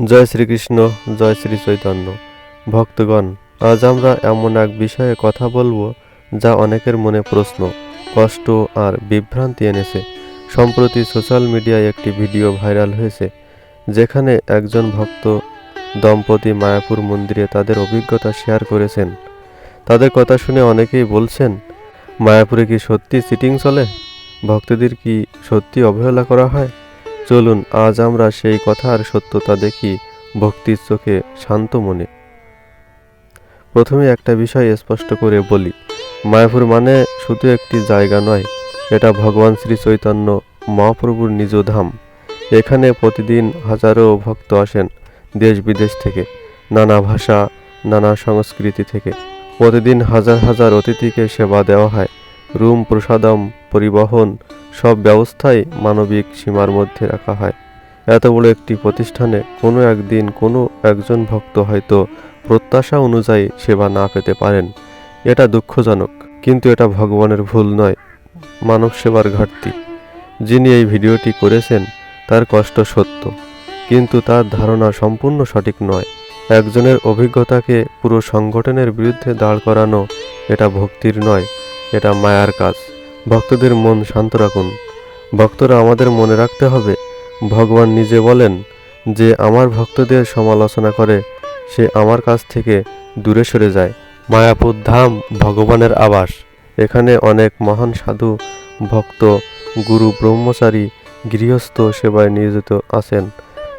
জয় শ্রীকৃষ্ণ, জয় শ্রী চৈতন্য। ভক্তগণ, আজ আমরা এমন এক বিষয়ে কথা বলবো যা অনেকের মনে প্রশ্ন, কষ্ট আর বিভ্রান্তি এনেছে। সম্প্রতি সোশ্যাল মিডিয়ায় একটি ভিডিও ভাইরাল হয়েছে, যেখানে একজন ভক্ত দম্পতি মায়াপুর মন্দিরে তাদের অভিজ্ঞতা শেয়ার করেছেন। তাদের কথা শুনে অনেকেই বলছেন, মায়াপুরে কি সত্যি চিটিং চলে? ভক্তদের কি সত্যি অবহেলা করা হয়? চলুন আজ আমরা সেই কথার সত্যতা দেখি ভক্তির চোখে, শান্ত মনে। প্রথমে একটা বিষয় স্পষ্ট করে বলি, মায়াপুর মানে শুধু একটি জায়গা নয়, এটা ভগবান শ্রী চৈতন্য মহাপ্রভুর নিজ ধাম। এখানে প্রতিদিন হাজারো ভক্ত আসেন দেশ বিদেশ থেকে, নানা ভাষা, নানা সংস্কৃতি থেকে। প্রতিদিন হাজার হাজার অতিথিকে সেবা দেওয়া হয়। রুম, প্রসাদম, পরিবহন সব ব্যবস্থাই মানবিক সীমার মধ্যে রাখা হয়। এত বড় একটি প্রতিষ্ঠানে কোনো একদিন কোনো একজন ভক্ত হয়তো প্রত্যাশা অনুযায়ী সেবা না পেতে পারেন। এটা দুঃখজনক, কিন্তু এটা ভগবানের ভুল নয়, মানব সেবার ঘাটতি। যিনি এই ভিডিওটি করেছেন তার কষ্ট সত্য, কিন্তু তার ধারণা সম্পূর্ণ সঠিক নয়। একজনের অভিজ্ঞতাকে পুরো সংগঠনের বিরুদ্ধে দাঁড় করানো এটা ভক্তির নয়, এটা মায়ার কাজ। ভক্তদের মন শান্ত রাখুন। ভক্তরা আমাদের মনে রাখতে হবে, ভগবান নিজে বলেন, যে আমার ভক্তদের সমালোচনা করে সে আমার কাছ থেকে দূরে সরে যায়। মায়াপুর ধাম ভগবানের আবাস। এখানে অনেক মহান সাধু, ভক্ত, গুরু, ব্রহ্মচারী, গৃহস্থ সেবায় নিয়োজিত আছেন।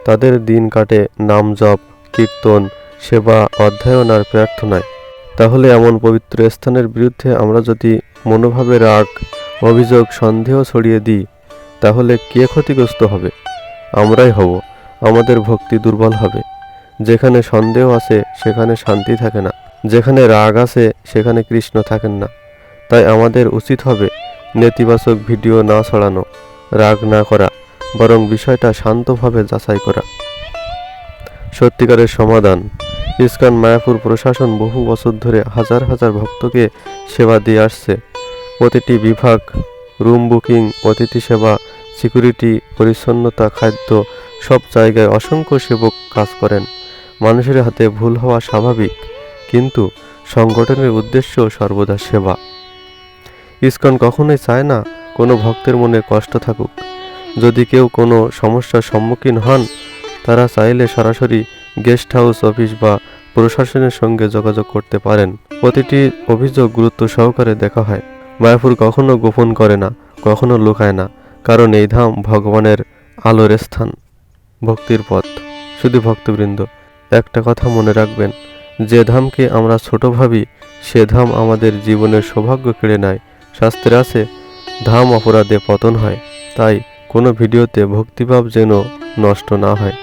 তাদের দিন কাটে নাম জপ, কীর্তন, সেবা, অধ্যয়ন আর প্রার্থনায়। তাহলে এমন পবিত্র স্থানের বিরুদ্ধে আমরা যদি মনোভাবে রাগ, অভিযোগ, সন্দেহ ছড়িয়ে দিই, তাহলে কে ক্ষতিগ্রস্ত হবে? আমরাই হব। আমাদের ভক্তি দুর্বল হবে। যেখানে সন্দেহ আছে সেখানে শান্তি থাকে না, যেখানে রাগ আছে সেখানে কৃষ্ণ থাকেন না। তাই আমাদের উচিত হবে নেতিবাচক ভিডিও না ছড়ানো, রাগ না করা, বরং বিষয়টা শান্তভাবে যাচাই করা। সত্যিকারের সমাধান। ইস্কন মায়াপুর প্রশাসন বহু বছর ধরে হাজার হাজার ভক্তকে সেবা দিয়ে আসছে। প্রতিটি বিভাগ, রুম বুকিং, অতিথি সেবা, সিকিউরিটি, পরিচ্ছন্নতা, খাদ্য, সব জায়গায় অসংখ্য সেবক কাজ করেন। মানুষের হাতে ভুল হওয়া স্বাভাবিক, কিন্তু সংগঠনের উদ্দেশ্য সর্বদা সেবা। ইস্কন কখনোই চায় না কোনো ভক্তের মনে কষ্ট থাকুক। যদি কেউ কোনো সমস্যার সম্মুখীন হন, তারা চাইলে সরাসরি গেস্ট হাউস, অফিস বা প্রশাসনের সঙ্গে যোগাযোগ করতে পারেন। প্রতিটি অভিযোগ গুরুত্ব সহকারে দেখা হয়। মায়াপুর কখনো গোপন করে না, কখনো লুকায় না, কারণ এই ধাম ভগবানের আলোর স্থান, ভক্তির পথ। শুধু ভক্তবৃন্দ, একটা কথা মনে রাখবেন, যে ধামকে আমরা ছোট ভাবি, সে ধাম আমাদের জীবনের সৌভাগ্য কেড়ে নেয়। শাস্ত্রে আছে, ধাম অপরাধে পতন হয়। তাই কোনো ভিডিওতে ভক্তিভাব যেন নষ্ট না হয়।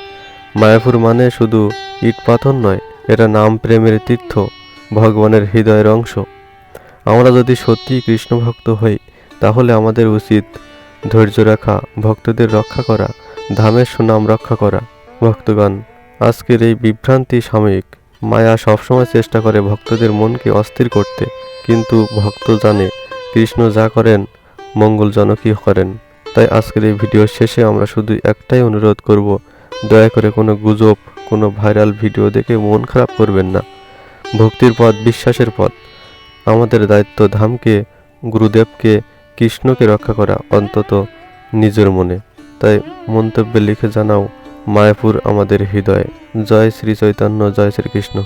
মায়াপুর মানে শুধু ইট পাথর নয়, এটা নাম প্রেমের তীর্থ, ভগবানের হৃদয়ের অংশ। আমরা যদি সত্যি কৃষ্ণ ভক্ত হই, তাহলে আমাদের উচিত ধৈর্য রাখা, ভক্তদের রক্ষা করা, ধামের সুনাম রক্ষা করা। ভক্তগণ, আজকের এই বিভ্রান্তি সাময়িক। মায়া সবসময় চেষ্টা করে ভক্তদের মনকে অস্থির করতে, কিন্তু ভক্ত জানে কৃষ্ণ যা করেন মঙ্গলজনকই করেন। তাই আজকের এই ভিডিওর শেষে আমরা শুধু একটাই অনুরোধ করব, দয়া করে কোনো গুজব, কোনো ভাইরাল ভিডিও দেখে মন খারাপ করবেন না। ভক্তির পথ বিশ্বাসের পথ। আমাদের দায়িত্ব ধামকে, গুরুদেবকে, কৃষ্ণকে রক্ষা করা, অন্তত নিজের মনে। তাই মন্তব্যে লিখে জানাও, মায়াপুর আমাদের হৃদয়ে। জয় শ্রী চৈতন্য, জয় শ্রীকৃষ্ণ।